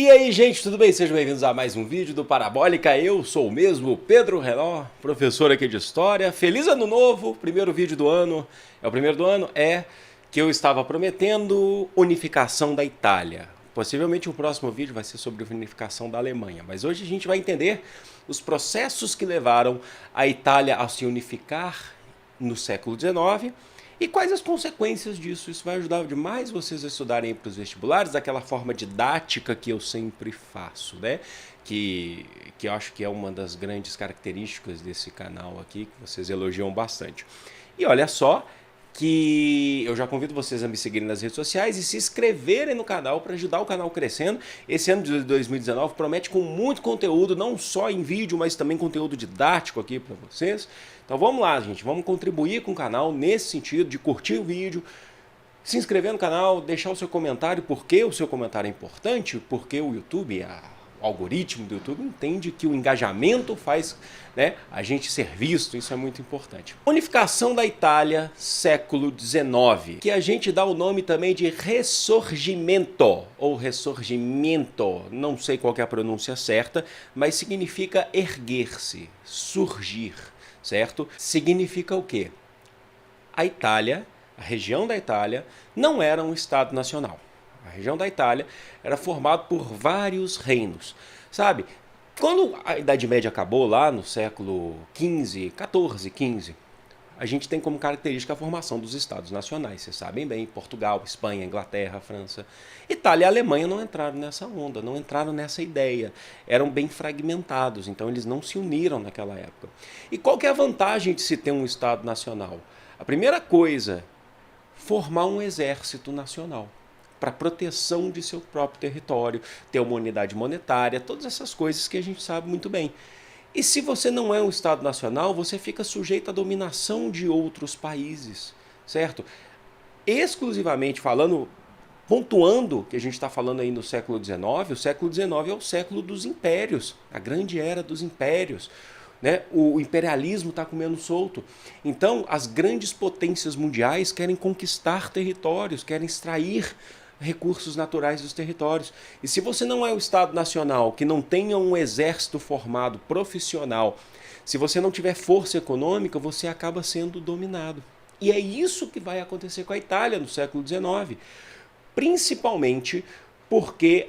E aí, gente, tudo bem? Sejam bem-vindos a mais um vídeo do Parabólica. Eu sou o mesmo, Pedro Renó, professor aqui de História. Feliz Ano Novo, primeiro vídeo do ano. É o primeiro do ano? É que eu estava prometendo unificação da Itália. Possivelmente o próximo vídeo vai ser sobre a unificação da Alemanha. Mas hoje a gente vai entender os processos que levaram a Itália a se unificar no século XIX e quais as consequências disso. Isso vai ajudar demais vocês a estudarem para os vestibulares, daquela forma didática que eu sempre faço, né? Que eu acho que é uma das grandes características desse canal aqui, que vocês elogiam bastante. E olha só que eu já convido vocês a me seguirem nas redes sociais e se inscreverem no canal para ajudar o canal crescendo. Esse ano de 2019 promete com muito conteúdo, não só em vídeo, mas também conteúdo didático aqui para vocês. Então vamos lá, gente, vamos contribuir com o canal nesse sentido de curtir o vídeo, se inscrever no canal, deixar o seu comentário, porque o seu comentário é importante, porque o YouTube, o algoritmo do YouTube entende que o engajamento faz, né, a gente ser visto, isso é muito importante. Unificação da Itália, século XIX, que a gente dá o nome também de Ressurgimento, ou Ressurgimento, não sei qual é a pronúncia certa, mas significa erguer-se, surgir, certo? Significa o quê? A Itália, a região da Itália, não era um Estado nacional. A região da Itália era formada por vários reinos, sabe? Quando a Idade Média acabou lá no século XV, XIV, XV, a gente tem como característica a formação dos estados nacionais. Vocês sabem bem, Portugal, Espanha, Inglaterra, França. Itália e Alemanha não entraram nessa onda, não entraram nessa ideia. Eram bem fragmentados, então eles não se uniram naquela época. E qual que é a vantagem de se ter um estado nacional? A primeira coisa, formar um exército nacional para proteção de seu próprio território, ter uma unidade monetária, todas essas coisas que a gente sabe muito bem. E se você não é um Estado nacional, você fica sujeito à dominação de outros países, certo? Exclusivamente falando, pontuando que a gente está falando aí no século XIX, o século XIX é o século dos impérios, a grande era dos impérios. Né? O imperialismo está comendo solto. Então, as grandes potências mundiais querem conquistar territórios, querem extrair recursos naturais dos territórios. E se você não é o Estado Nacional, que não tenha um exército formado, profissional, se você não tiver força econômica, você acaba sendo dominado. E é isso que vai acontecer com a Itália no século XIX. Principalmente porque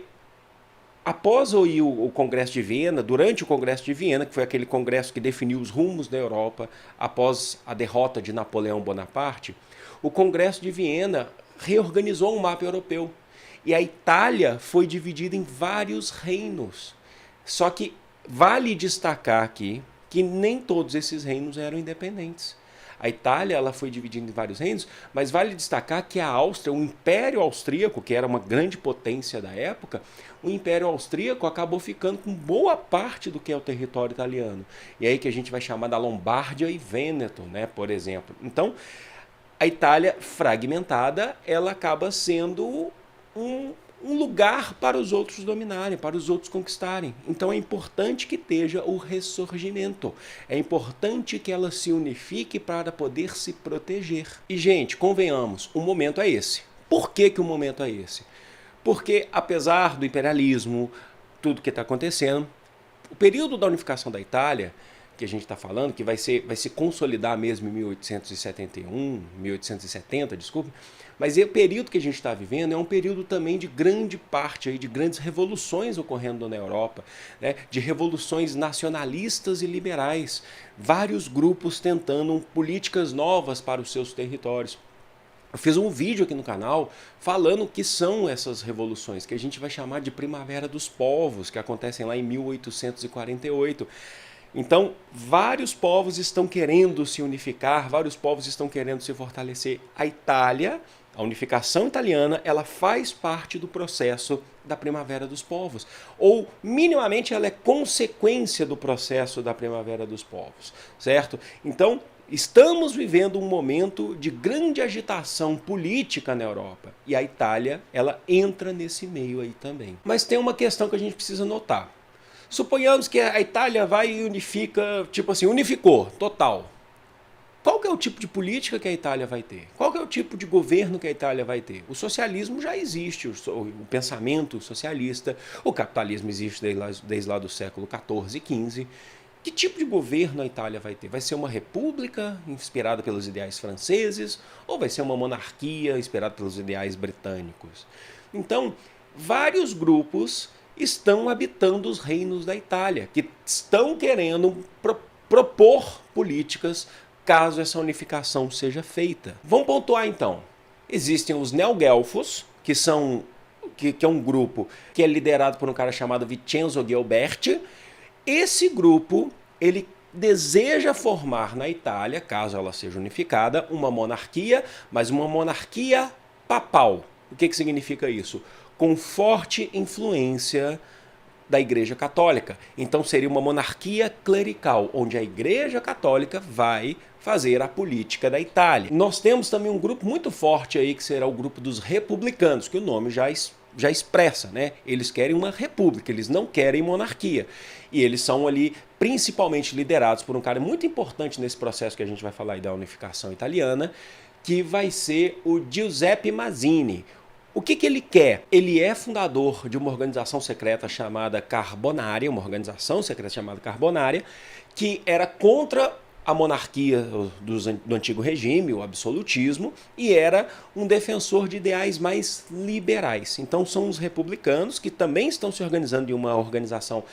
após o Congresso de Viena, durante o Congresso de Viena, que foi aquele congresso que definiu os rumos da Europa após a derrota de Napoleão Bonaparte, o Congresso de Viena reorganizou um mapa europeu. E a Itália foi dividida em vários reinos. Só que vale destacar aqui que nem todos esses reinos eram independentes. A Itália ela foi dividida em vários reinos, mas vale destacar que a Áustria, o Império Austríaco, que era uma grande potência da época, o Império Austríaco acabou ficando com boa parte do que é o território italiano. E aí que a gente vai chamar da Lombardia e Vêneto, né, por exemplo. Então, a Itália fragmentada, ela acaba sendo um lugar para os outros dominarem, para os outros conquistarem. Então é importante que esteja o ressurgimento. É importante que ela se unifique para poder se proteger. E, gente, convenhamos, o momento é esse. Por que o momento é esse? Porque, apesar do imperialismo, tudo que está acontecendo, o período da unificação da Itália, que a gente está falando, que vai se consolidar mesmo em 1871, 1870, desculpe, mas o período que a gente está vivendo é um período também de grande parte, aí, de grandes revoluções ocorrendo na Europa, né? De revoluções nacionalistas e liberais, vários grupos tentando políticas novas para os seus territórios. Eu fiz um vídeo aqui no canal falando o que são essas revoluções, que a gente vai chamar de Primavera dos Povos, que acontecem lá em 1848. Então, vários povos estão querendo se unificar, vários povos estão querendo se fortalecer. A Itália, a unificação italiana, ela faz parte do processo da Primavera dos Povos. Ou, minimamente, ela é consequência do processo da Primavera dos Povos, certo? Então, estamos vivendo um momento de grande agitação política na Europa. E a Itália, ela entra nesse meio aí também. Mas tem uma questão que a gente precisa notar. Suponhamos que a Itália vai e unifica, tipo assim, unificou, total. Qual que é o tipo de política que a Itália vai ter? Qual que é o tipo de governo que a Itália vai ter? O socialismo já existe, o pensamento socialista, o capitalismo existe desde lá do século XIV e XV. Que tipo de governo a Itália vai ter? Vai ser uma república inspirada pelos ideais franceses ou vai ser uma monarquia inspirada pelos ideais britânicos? Então, vários grupos estão habitando os reinos da Itália, que estão querendo propor políticas caso essa unificação seja feita. Vamos pontuar então. Existem os neoguelfos, que é um grupo que é liderado por um cara chamado Vincenzo Ghiberti. Esse grupo, ele deseja formar na Itália, caso ela seja unificada, uma monarquia, mas uma monarquia papal. O que significa isso? Com forte influência da Igreja Católica. Então seria uma monarquia clerical, onde a Igreja Católica vai fazer a política da Itália. Nós temos também um grupo muito forte aí, que será o grupo dos republicanos, que o nome já expressa, né? Eles querem uma república, eles não querem monarquia. E eles são ali principalmente liderados por um cara muito importante nesse processo que a gente vai falar aí da unificação italiana, que vai ser o Giuseppe Mazzini. O que ele quer? Ele é fundador de uma organização secreta chamada Carbonária, que era contra a monarquia do antigo regime, o absolutismo, e era um defensor de ideais mais liberais. Então são os republicanos que também estão se organizando de uma organização,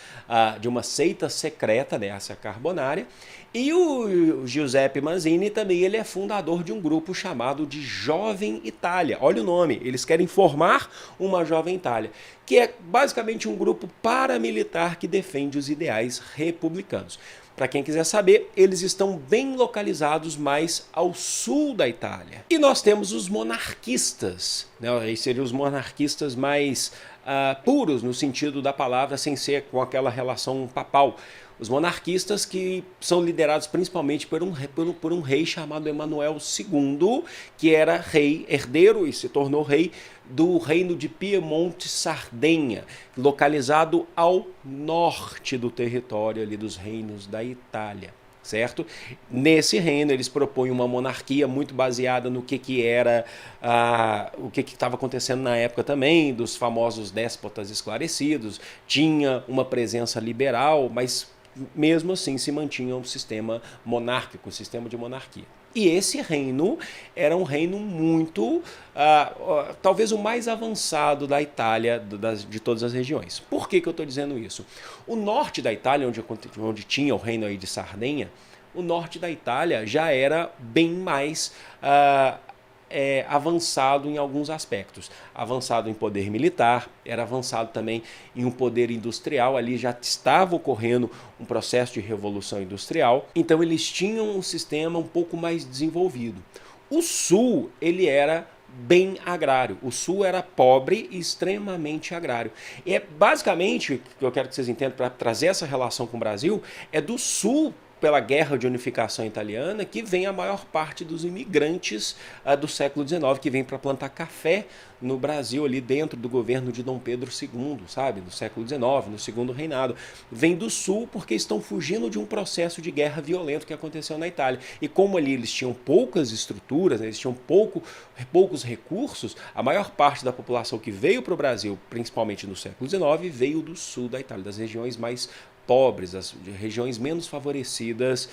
de uma seita secreta, né, essa Carbonária. E o Giuseppe Mazzini também ele é fundador de um grupo chamado de Jovem Itália. Olha o nome, eles querem formar uma Jovem Itália, que é basicamente um grupo paramilitar que defende os ideais republicanos. Para quem quiser saber, eles estão bem localizados mais ao sul da Itália. E nós temos os monarquistas, né? Aí seriam os monarquistas mais puros no sentido da palavra, sem ser com aquela relação papal. Os monarquistas que são liderados principalmente por um rei chamado Emanuel II, que era rei, herdeiro e se tornou rei do reino de Piemonte-Sardenha, localizado ao norte do território ali dos reinos da Itália. Certo? Nesse reino eles propõem uma monarquia muito baseada no que era o que estava acontecendo na época também, dos famosos déspotas esclarecidos, tinha uma presença liberal, mas mesmo assim se mantinha um sistema monárquico, um sistema de monarquia. E esse reino era um reino muito, talvez o mais avançado da Itália, de todas as regiões. Por que eu estou dizendo isso? O norte da Itália, onde tinha o reino aí de Sardenha, o norte da Itália já era bem mais avançado em alguns aspectos. Avançado em poder militar, era avançado também em um poder industrial, ali já estava ocorrendo um processo de revolução industrial, então eles tinham um sistema um pouco mais desenvolvido. O sul, ele era bem agrário, o sul era pobre e extremamente agrário. E é basicamente, o que eu quero que vocês entendam para trazer essa relação com o Brasil, é do sul, pela guerra de unificação italiana, que vem a maior parte dos imigrantes do século XIX, que vem para plantar café no Brasil, ali dentro do governo de Dom Pedro II, sabe, do século XIX, no segundo reinado. Vem do sul porque estão fugindo de um processo de guerra violento que aconteceu na Itália. E como ali eles tinham poucas estruturas, eles tinham poucos recursos, a maior parte da população que veio para o Brasil, principalmente no século XIX, veio do sul da Itália, das regiões mais pobres, as regiões menos favorecidas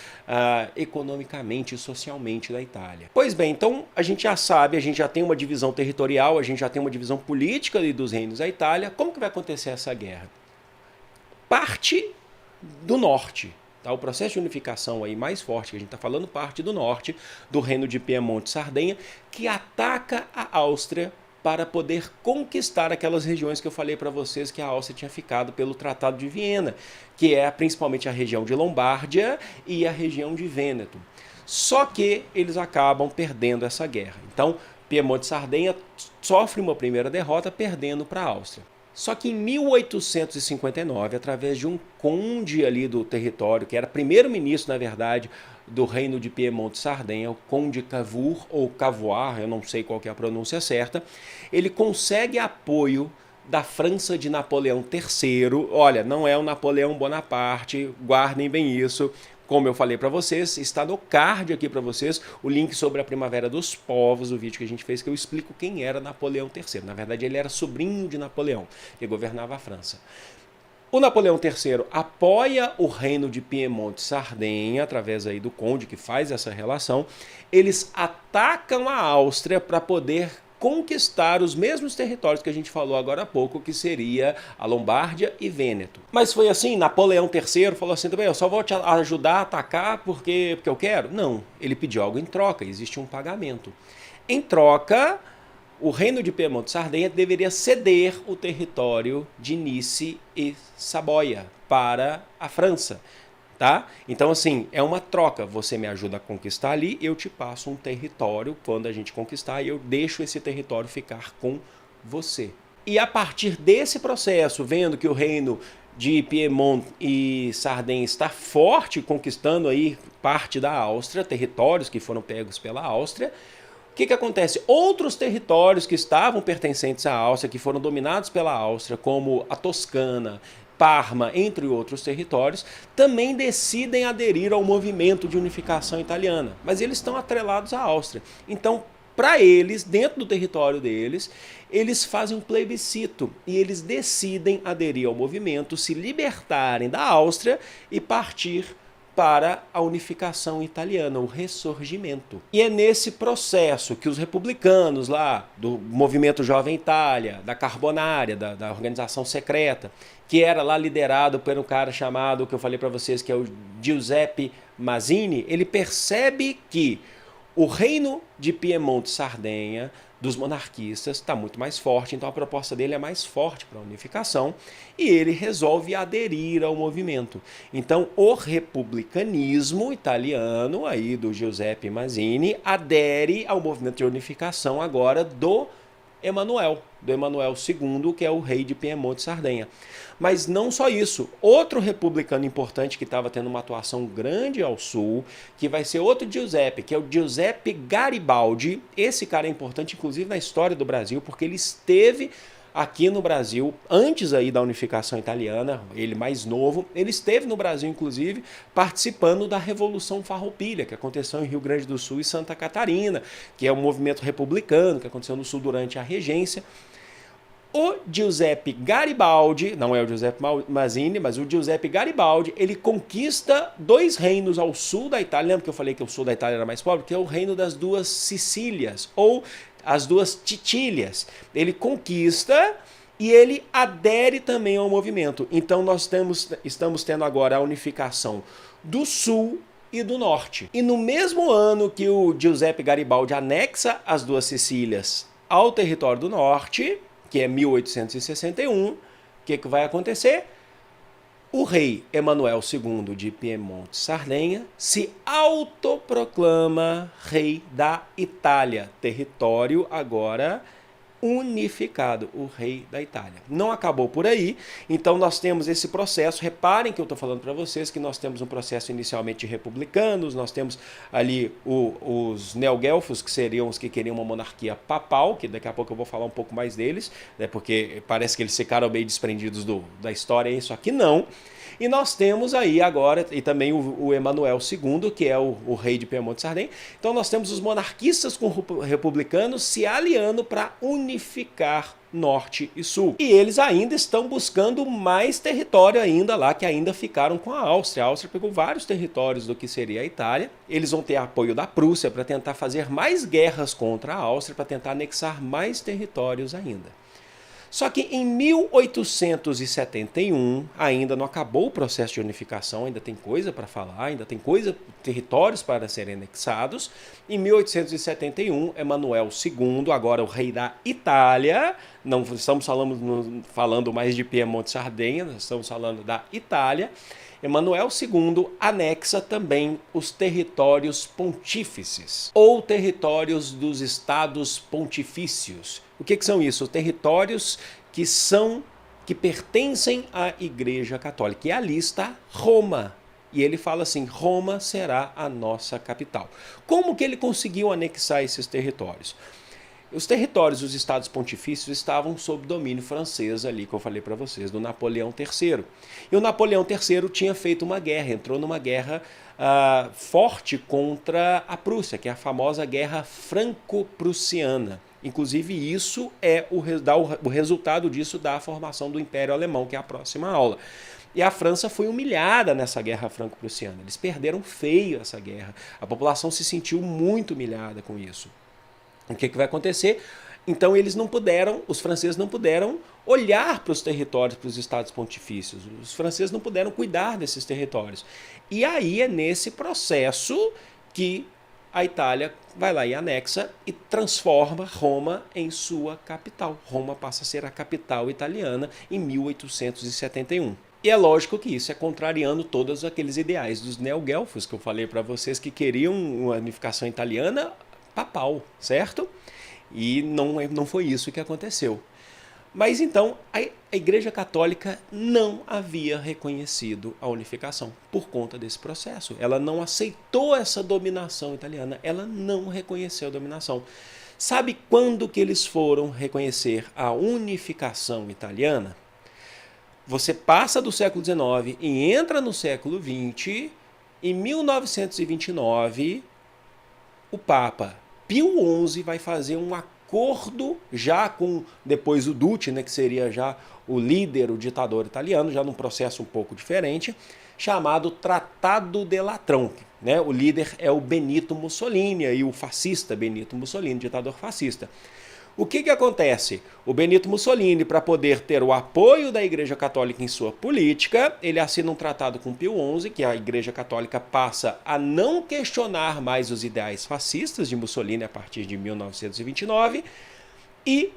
economicamente e socialmente da Itália. Pois bem, então a gente já sabe, a gente já tem uma divisão territorial, a gente já tem uma divisão política ali dos reinos da Itália. Como que vai acontecer essa guerra? Parte do norte. Tá? O processo de unificação aí mais forte que a gente está falando parte do norte, do reino de Piemonte-Sardenha, que ataca a Áustria para poder conquistar aquelas regiões que eu falei para vocês que a Áustria tinha ficado pelo Tratado de Viena, que é principalmente a região de Lombardia e a região de Vêneto. Só que eles acabam perdendo essa guerra. Então, Piemonte-Sardenha sofre uma primeira derrota, perdendo para a Áustria. Só que em 1859, através de um conde ali do território, que era primeiro-ministro, na verdade, do reino de Piemonte-Sardenha, o conde Cavour, ou Cavour, eu não sei qual que é a pronúncia certa, ele consegue apoio da França de Napoleão III. Olha, não é o Napoleão Bonaparte, guardem bem isso. como eu falei para vocês, está no card aqui para vocês o link sobre a Primavera dos Povos, o vídeo que a gente fez, que eu explico quem era Napoleão III. Na verdade, ele era sobrinho de Napoleão, que governava a França. O Napoleão III apoia o reino de Piemonte-Sardenha, através aí do conde que faz essa relação. Eles atacam a Áustria para poder conquistar os mesmos territórios que a gente falou agora há pouco, que seria a Lombardia e Vêneto. Mas foi assim, Napoleão III falou assim, também, eu só vou te ajudar a atacar porque eu quero? Não, ele pediu algo em troca, existe um pagamento. Em troca, o reino de Piemonte-Sardenha deveria ceder o território de Nice e Saboia para a França. Tá? Então, assim, é uma troca. Você me ajuda a conquistar ali, eu te passo um território quando a gente conquistar e eu deixo esse território ficar com você. E a partir desse processo, vendo que o reino de Piemonte e Sardenha está forte, conquistando aí parte da Áustria, territórios que foram pegos pela Áustria, o que acontece? Outros territórios que estavam pertencentes à Áustria, que foram dominados pela Áustria, como a Toscana, Parma, entre outros territórios, também decidem aderir ao movimento de unificação italiana, mas eles estão atrelados à Áustria. Então, para eles, dentro do território deles, eles fazem um plebiscito e eles decidem aderir ao movimento, se libertarem da Áustria e partir para a unificação italiana, o ressurgimento. E é nesse processo que os republicanos lá, do movimento Jovem Itália, da Carbonária, da organização secreta, que era lá liderado por um cara chamado, que eu falei para vocês, que é o Giuseppe Mazzini, ele percebe que o reino de Piemonte-Sardenha, dos monarquistas, está muito mais forte, então a proposta dele é mais forte para a unificação, e ele resolve aderir ao movimento. Então o republicanismo italiano, aí do Giuseppe Mazzini, adere ao movimento de unificação agora do Emanuel II, que é o rei de Piemonte e Sardenha. Mas não só isso, outro republicano importante que estava tendo uma atuação grande ao sul, que vai ser outro Giuseppe, que é o Giuseppe Garibaldi. Esse cara é importante, inclusive, na história do Brasil, porque ele esteve aqui no Brasil, antes aí da unificação italiana, ele mais novo, ele esteve no Brasil, inclusive, participando da Revolução Farroupilha, que aconteceu em Rio Grande do Sul e Santa Catarina, que é um movimento republicano que aconteceu no Sul durante a regência. O Giuseppe Garibaldi, não é o Giuseppe Mazzini, mas o Giuseppe Garibaldi, ele conquista dois reinos ao sul da Itália. Lembra que eu falei que o sul da Itália era mais pobre? Que é o reino das duas Sicílias, ou as duas Titílias. Ele conquista e ele adere também ao movimento. Então nós estamos tendo agora a unificação do sul e do norte. E no mesmo ano que o Giuseppe Garibaldi anexa as duas Sicílias ao território do norte, que é 1861, o que vai acontecer? O rei Emanuel II de Piemonte-Sardenha se autoproclama rei da Itália, território agora unificado, o rei da Itália. Não acabou por aí, então nós temos esse processo. Reparem que eu estou falando para vocês que nós temos um processo inicialmente de republicanos, nós temos ali os neoguelfos, que seriam os que queriam uma monarquia papal, que daqui a pouco eu vou falar um pouco mais deles, né, porque parece que eles ficaram meio desprendidos da história, isso aqui não. E nós temos aí agora, e também o Emanuel II, que é o rei de Piemonte e Sardenha. Então nós temos os monarquistas com republicanos se aliando para unificar norte e sul. E eles ainda estão buscando mais território ainda lá, que ainda ficaram com a Áustria. A Áustria pegou vários territórios do que seria a Itália. Eles vão ter apoio da Prússia para tentar fazer mais guerras contra a Áustria, para tentar anexar mais territórios ainda. Só que em 1871, ainda não acabou o processo de unificação, ainda tem coisa para falar, ainda tem territórios para serem anexados. Em 1871, Emanuel II, agora o rei da Itália, não estamos falando mais de Piemonte e Sardenha, nós estamos falando da Itália. Emanuel II anexa também os territórios pontífices, ou territórios dos estados pontifícios. O que são isso? Territórios que pertencem à Igreja Católica. E ali está Roma. E ele fala assim, Roma será a nossa capital. Como que ele conseguiu anexar esses territórios? os territórios dos estados pontifícios estavam sob domínio francês ali, que eu falei para vocês, do Napoleão III. E o Napoleão III tinha feito uma guerra, entrou numa guerra forte contra a Prússia, que é a famosa Guerra Franco-Prussiana. Inclusive, isso é o resultado disso da formação do Império Alemão, que é a próxima aula. E a França foi humilhada nessa guerra franco-prussiana. Eles perderam feio essa guerra. A população se sentiu muito humilhada com isso. O que vai acontecer? Então os franceses não puderam olhar para os territórios, para os estados pontifícios. Os franceses não puderam cuidar desses territórios. E aí é nesse processo que a Itália vai lá e anexa e transforma Roma em sua capital. Roma passa a ser a capital italiana em 1871. E é lógico que isso é contrariando todos aqueles ideais dos neoguelfos que eu falei para vocês, que queriam uma unificação italiana papal, certo? E não foi isso que aconteceu. Mas então a Igreja Católica não havia reconhecido a unificação por conta desse processo. Ela não aceitou essa dominação italiana, ela não reconheceu a dominação. Sabe quando que eles foram reconhecer a unificação italiana? Você passa do século XIX e entra no século XX. Em 1929, o Papa Pio XI vai fazer um acordo já com, depois o Duce, né, que seria já o líder, o ditador italiano, já num processo um pouco diferente, chamado Tratado de Latrão. Né? O líder é o Benito Mussolini, aí o fascista Benito Mussolini, ditador fascista. O que acontece? O Benito Mussolini, para poder ter o apoio da Igreja Católica em sua política, ele assina um tratado com Pio XI, que a Igreja Católica passa a não questionar mais os ideais fascistas de Mussolini a partir de 1929, e,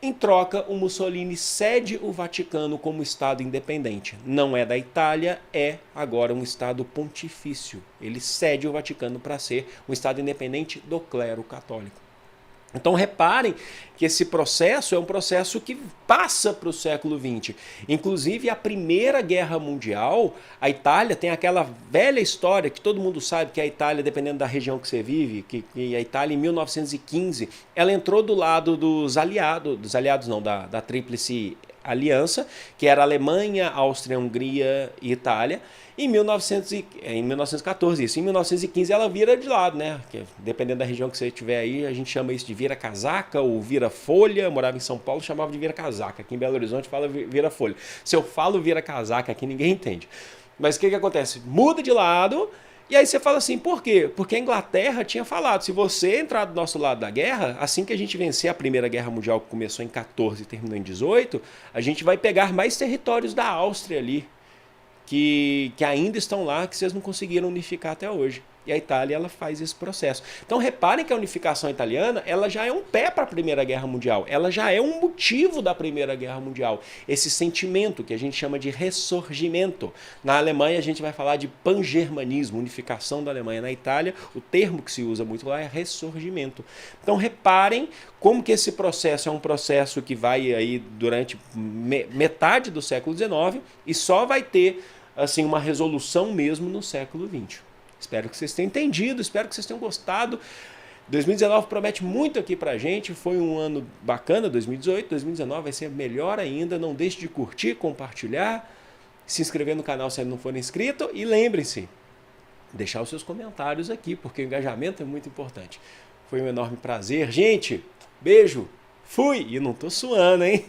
em troca, o Mussolini cede o Vaticano como Estado independente. Não é da Itália, é agora um Estado pontifício. Ele cede o Vaticano para ser um Estado independente do clero católico. Então reparem que esse processo é um processo que passa para o século XX. Inclusive a Primeira Guerra Mundial, a Itália tem aquela velha história que todo mundo sabe que a Itália, dependendo da região que você vive, que a Itália em 1915, ela entrou do lado da Tríplice Aliança, que era Alemanha, Áustria, Hungria e Itália. Em 1914, isso. Em 1915 ela vira de lado, né? Que, dependendo da região que você estiver aí, a gente chama isso de vira-casaca ou vira-folha. Eu morava em São Paulo, chamava de vira-casaca. Aqui em Belo Horizonte fala vira-folha. Se eu falo vira-casaca aqui, ninguém entende. Mas o que acontece? Muda de lado. E aí você fala assim, por quê? Porque a Inglaterra tinha falado, se você entrar do nosso lado da guerra, assim que a gente vencer a Primeira Guerra Mundial, que começou em 14 e terminou em 18, a gente vai pegar mais territórios da Áustria ali, que ainda estão lá, que vocês não conseguiram unificar até hoje. E a Itália, ela faz esse processo. Então reparem que a unificação italiana, ela já é um pé para a Primeira Guerra Mundial. Ela já é um motivo da Primeira Guerra Mundial. Esse sentimento que a gente chama de ressurgimento. Na Alemanha a gente vai falar de pangermanismo, unificação da Alemanha. Na Itália, o termo que se usa muito lá é ressurgimento. Então reparem como que esse processo é um processo que vai aí durante metade do século XIX e só vai ter assim uma resolução mesmo no século XX. Espero que vocês tenham entendido, espero que vocês tenham gostado. 2019 promete muito aqui pra gente, foi um ano bacana, 2018, 2019 vai ser melhor ainda. Não deixe de curtir, compartilhar, se inscrever no canal se ainda não for inscrito e lembrem-se, deixar os seus comentários aqui, porque o engajamento é muito importante. Foi um enorme prazer. Gente, beijo, fui! E não tô suando, hein?